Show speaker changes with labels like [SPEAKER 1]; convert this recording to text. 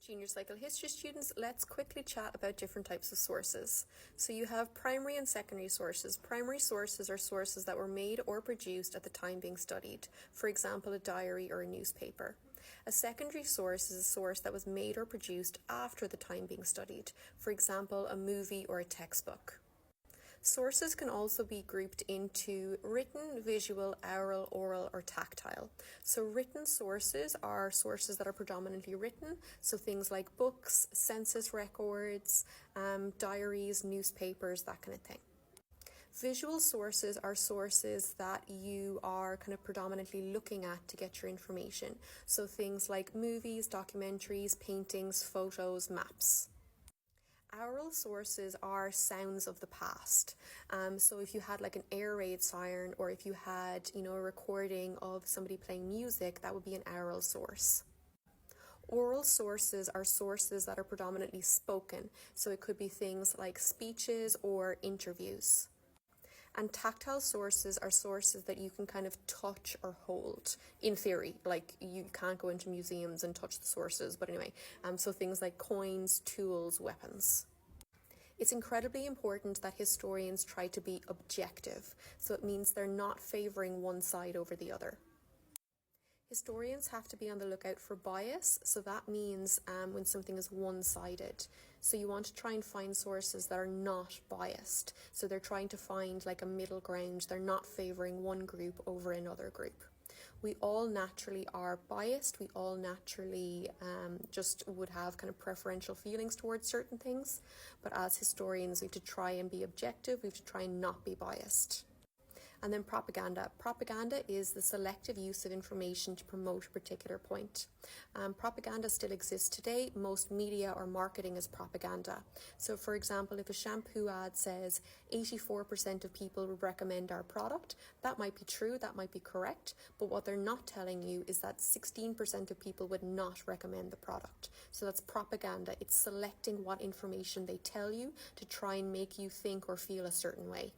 [SPEAKER 1] Junior Cycle History students, let's quickly chat about different types of sources. So you have primary and secondary sources. Primary sources are sources that were made or produced at the time being studied, for example, a diary or a newspaper. A secondary source is a source that was made or produced after the time being studied, for example, a movie or a textbook. Sources can also be grouped into written, visual, oral, or tactile. So written sources are sources that are predominantly written, so things like books, census records, diaries, newspapers, that kind of thing. Visual sources are sources that you are kind of predominantly looking at to get your information. So things like movies, documentaries, paintings, photos, maps. Oral sources are sounds of the past. So if you had like an air raid siren, or if you had, a recording of somebody playing music, that would be an oral source. Oral sources are sources that are predominantly spoken. So it could be things like speeches or interviews. And tactile sources are sources that you can kind of touch or hold, in theory. Like, you can't go into museums and touch the sources, but anyway, so things like coins, tools, weapons. It's incredibly important that historians try to be objective, so it means they're not favouring one side over the other. Historians have to be on the lookout for bias, so that means when something is one-sided. So you want to try and find sources that are not biased. So they're trying to find like a middle ground. They're not favouring one group over another group. We all naturally are biased. We all naturally just would have kind of preferential feelings towards certain things. But as historians, we have to try and be objective. We have to try and not be biased. And then propaganda. Propaganda is the selective use of information to promote a particular point. Propaganda still exists today. Most media or marketing is propaganda. So for example, if a shampoo ad says 84% of people would recommend our product, that might be true, that might be correct, but what they're not telling you is that 16% of people would not recommend the product. So that's propaganda. It's selecting what information they tell you to try and make you think or feel a certain way.